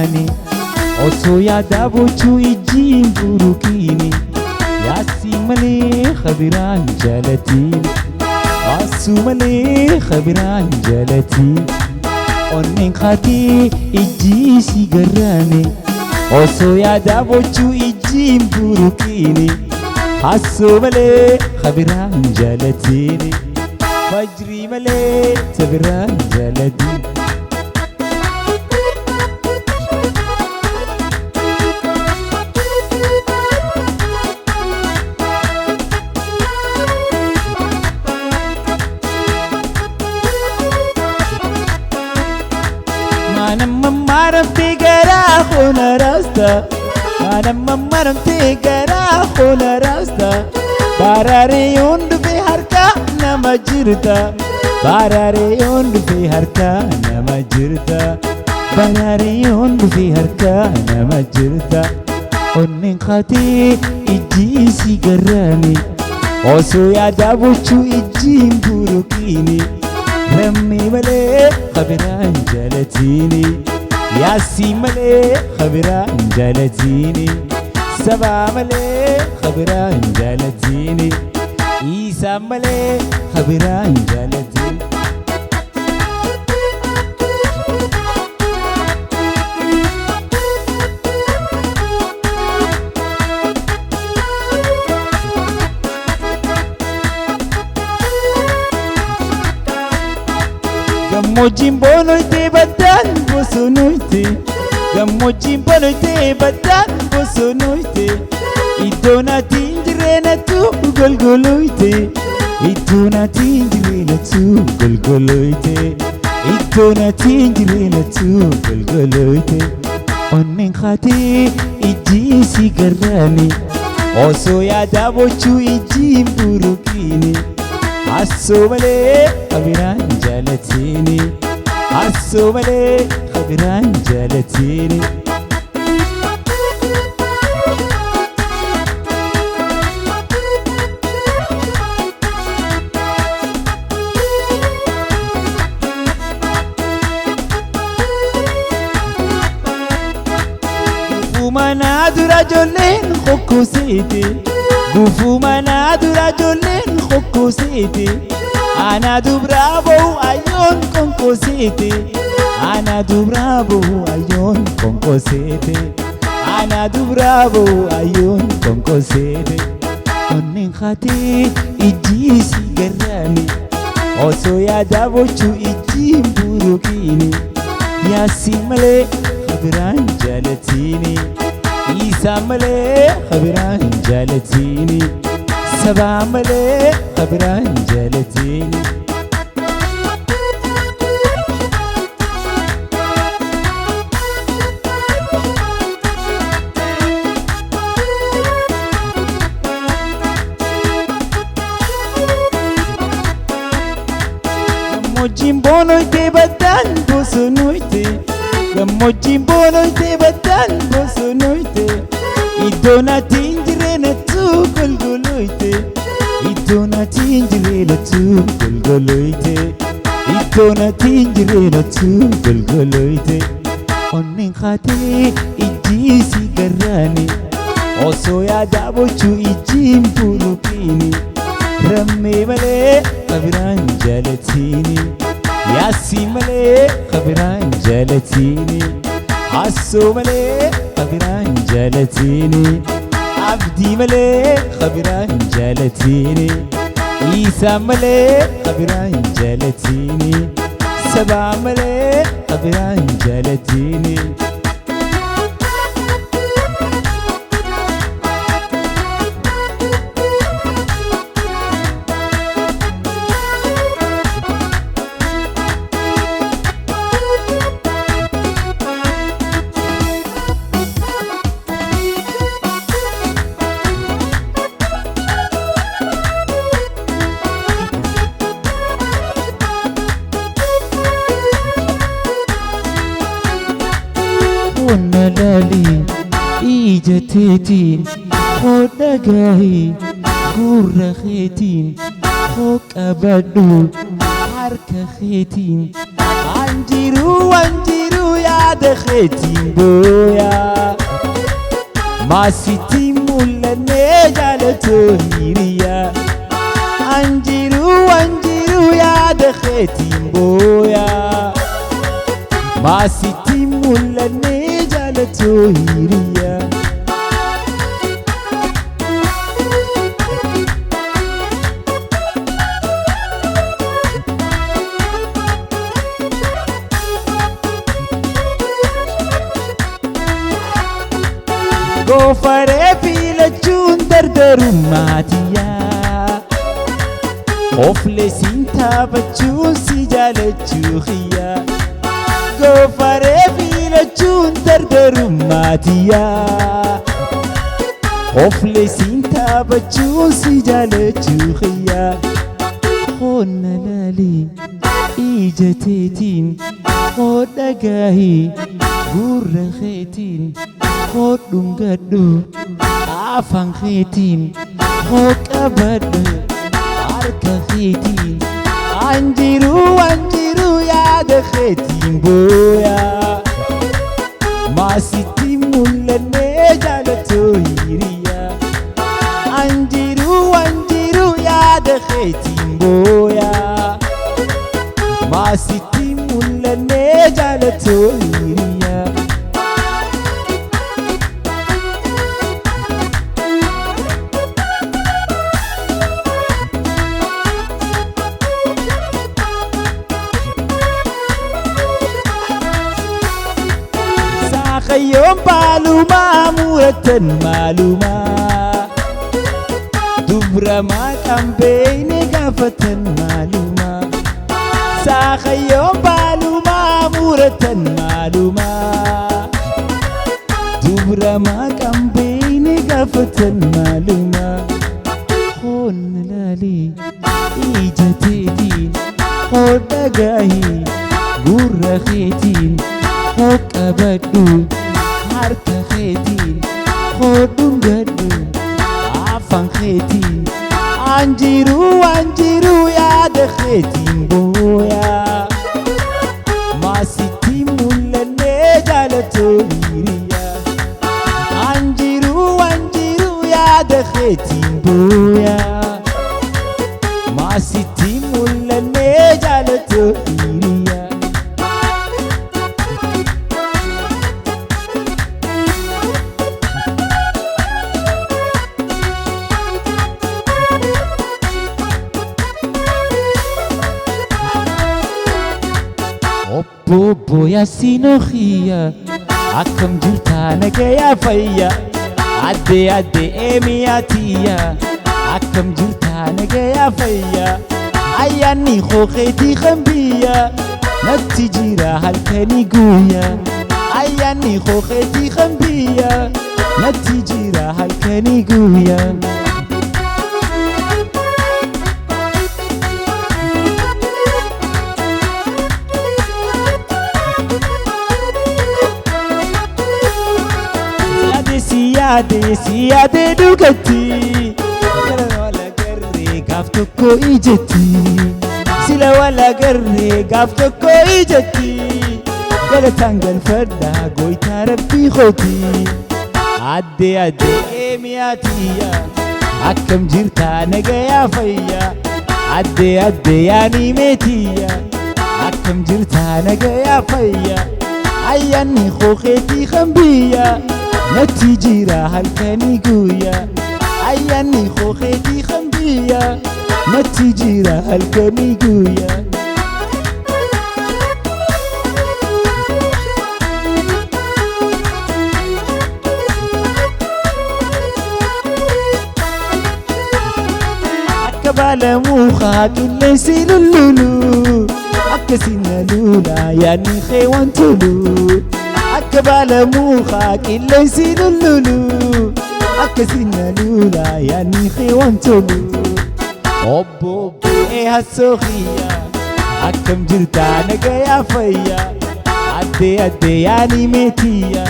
garani osoo yaada bochuu ijjiin burukiini yaasi malee khabiraan jaalatiin asu malee khabiraan jaalatiin onneen kaatii ijjii si garani osoo yaada bochuu ijjiin burukiini asu malee khabiraan jaalatiin fajrii malee sabiraan jaalatiin maramte gara khona rasta maramte gara khona rasta barare yondu be harka nama jirta barare yondu be harka nama jirta barare yondu be harka nama jirta onnen khati ijji si garani oso yaada bochuu ijjiin burukini rammi male khabiraan jalatini yaasi malee khabiraan jalatini saba malee khabiraan jalatini isa malee khabiraan jalatini gammoojjiin bonoyte baddaan bosonoyte gammoojjiin bonoyte baddaan bosonoyte iddoon ati hin jireenatu golgoloyte iddoon ati hin jireenatu golgoloyte iddoon ati hin jireenatu golgoloyte onneen kaatii ijjii si garani osoo yaada bochuu ijjiin burukiini asu malee khabiraan jalatini asu malee khabiraan jalatini gufumana dura jolleen kokkoseete gufumana dura jolleen kokkoseete ana dubrabo ayon konkosete ana dubrabo ayon konkosete ana dubrabo ayon konkosete onnen khati ijji si garani oso yaada bochuu ijjiin burukini yaasi malee khabiraan jalatini isa malee khabiraan jalatini saba malee khabiraan jalatini gammoojjiin bonoyte baddaan bosonoyte gammoojjiin bonoyte baddaan bosonoyte iddoon ati hin jireenatu golgoloyte iddoon ati hin jireenatu golgoloyte iddoon ati hin jireenatu golgoloyte onnen kaatii ijjii si garani osoo yaada bochuu ijjiin burukiini rammi malee khabiraan jalatini yaasi malee khabiraan jalatini asu malee khabiraan jalatini abdii malee khabiraan jalatini isa malee khabiraan jalatini saba malee khabiraan jalatini ونلالي إيجتيتين خود نجاهي قرة خيتين فوق أبدو حركة خيتين عنجرو عنجرو يا دخيتي بويا ما سيتي مولا نجالتو هيريا أنجيرو يا دخيتي بويا ما سيتي مولا نجالتو هيريا Gofare filachun dardaru matiya Ofle sinta bachun si jalachu khiya Gofare filachun dardaru matiya Ofle sinta bachun si jalachu khiya Khonna lali ijatetin Khoda gahi gurra khaitin Khod dungadu afang khitin khod abadu arka khitin anjiru ya de khitin boya masiti mulane jalato hiriya anjiru ya de khitin boya masiti mulane jalato hiriya يوم معلومة مرتن معلومة دبرة ما كان بيني قفتن معلومة ساخ يوم معلومة مرتن معلومة دبرة ما كان بيني قفتن معلومة خون لالي إيجتيتين خود دقاهي قرر خيتين خود أبدو harka kheti khodum gadu afan kheti anjiru ya de kheti boya masiti mulane jalato hiriya anjiru ya de kheti boya masiti mulane jalato hiriya Bobo ya sinokhia akam jirta nagaya fayya ade emiatia akam jirta nagaya fayya ayani khokheti khambiya natijira halkani guya ayani khokheti khambiya natijira halkani guya siyade dugati sila wala garre gafto ko ijeti sila wala garre gafto ko ijeti gala tangal fadda goita rabbi khoti ade emiatiya akam jirta nagaya fayya ade yani metiya akam jirta nagaya fayya ayani khokheti khambiya natijira halkani guya ayani khokheti khambiya natijira halkani guya akbala mukha kilesi lulu akasina lula yani khewantulu akbala mukha kilesi lulu akasina lula yani khewantulu obbo hasokhia akam jirta nagaya fayya ade yani metiya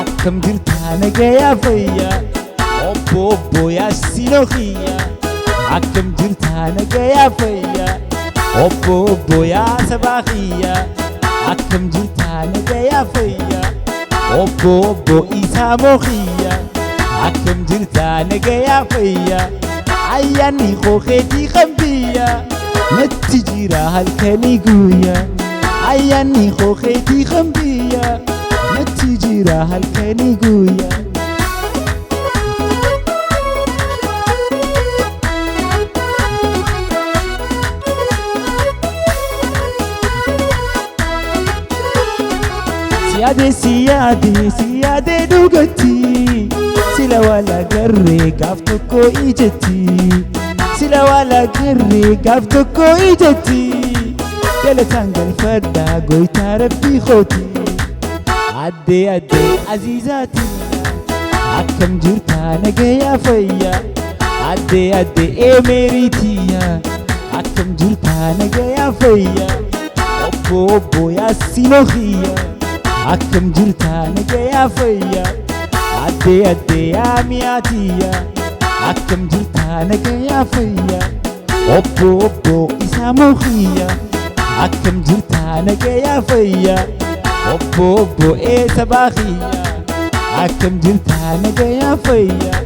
akam jirta nagaya fayya obbo ya sinokhia akam jirta nagaya fayya obbo ya sabakhia akkam jirtaa nagayaa fayyaa obbo isaa moqiyyaa akkam jirtaa nagayaa fayyaa ayyaanni kookeetii qambiyyaa natti jira halkanii guyyaa ayyaanni kookeetii qambiyyaa natti jira halkanii guyyaa siyaade dhugatti sila wala garree gaaf tokko ijatti sila wala garree gaaf tokko ijatti galataan galfadhaa gooytaa rabbii kooti addee aziizaati akkam jirtaa nagayaa fayyaa addee emeeriitiyaa akkam jirtaa nagayaa fayyaa obbo yaasinoxiyyaa akkam jirtaa nagayaa fayyaa addee yaamiyaatiyyaa akkam jirtaa nagayaa fayyaa obbo isaa moqiyyaa akkam jirtaa nagayaa fayyaa obbo eessa baaqiyyaa akkam jirtaa nagayaa fayyaa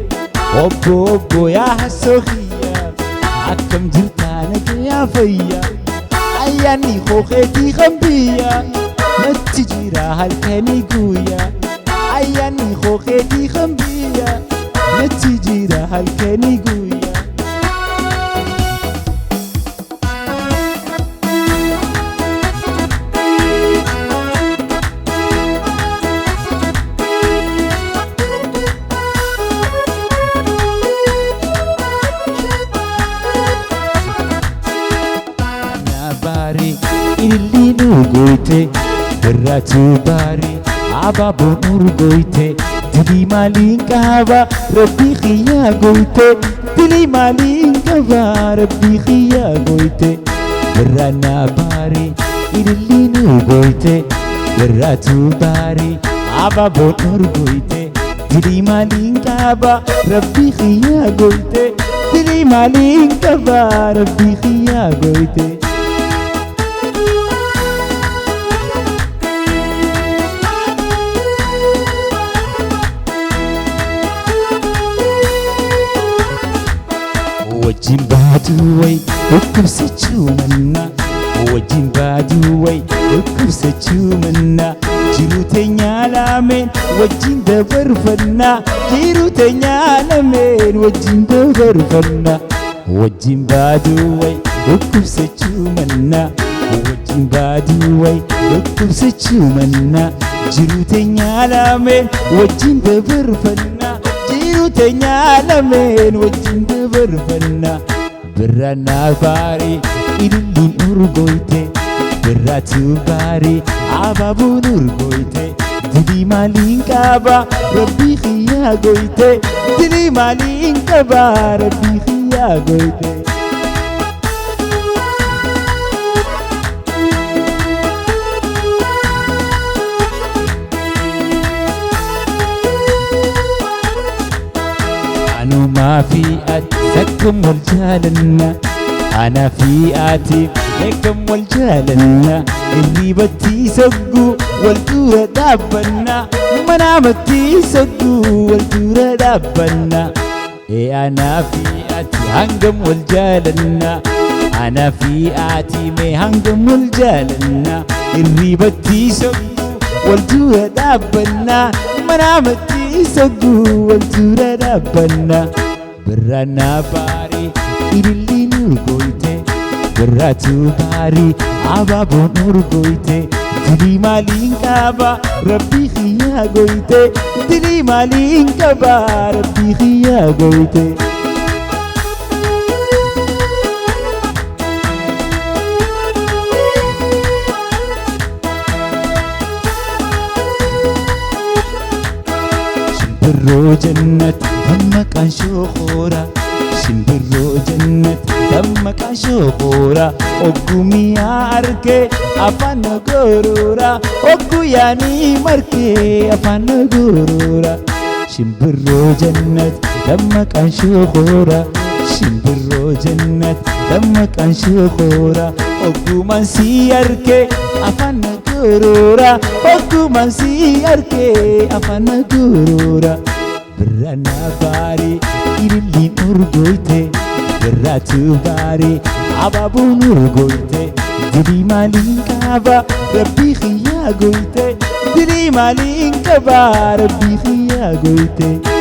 obbo yaa hassooqiyyaa akkam jirtaa nagayaa fayyaa ayyaanni kookeetii qambiyyaa natti jira halkanii guyyaa ayyaanni kookeetii qambiyyaa natti jira halkanii guyyaa illiinu gooyte irraatu baari abaaboon urgooyte dilii maaliin qaba rabbii xiyyaa gooyte dilii maaliin qaba rabbii xiyyaa gooyte irraana baari illiinu gooyte irraatu baari abaaboon urgooyte dilii maaliin qaba rabbii xiyyaa gooyte dilii maaliin qaba rabbii xiyyaa gooyte wajjin baaduway dhukkubsachuu manna wajjin baaduway dhukkubsachuu manna jiruu teenyaa lameen wajjin dabarfannaa jiruu teenyaa lameen wajjin dabarfannaa wajjin baaduway dhukkubsachuu manna wajjin baaduway dhukkubsachuu manna jiruu teenyaa lameen wajjin dabarfannaa jiruu teenyaa lameen wajjin dabarfannaa birraana baari ililliin urgooyte birraatu baari abaaboon urgooyte dilii maaliin qaba rabbii xiyyaa gooyte dilii maaliin qaba rabbii xiyyaa gooyte أنا في أتسكم والجالنا أنا في آتي لكم والجالنا اللي بتي سقو والدورة دابنا منامتي سقو والدورة دابنا إيه أنا في آتي هنقم والجالنا أنا في آتي مي هنقم والجالنا اللي بتي سقو والدورة دابنا منامتي سقو والدورة دابنا birraana baari ililliin urgooyte birraatu baari abaaboon urgooyte dilii maaliin qaba rabbii xiyyaa gooyte dilii maaliin qaba rabbii xiyyaa gooyte shimbirroo jannat dammaqaan shooqoora shimbirroo jannat dammaqaan shooqoora oggumiyaa argee afaan nagoroora ogguyaanii markee afaan nagoroora shimbirroo jannat dammaqaan shooqoora shimbirroo jannat dammaqaan shooqoora oggumaan sii argee afaan nagoroora gurura Okuma si arke afana gurura Berana bari irilin urgoite Beratu bari ababun urgoite Dili malin kaba rabbi khiya goite Dili malin kaba rabbi khiya goite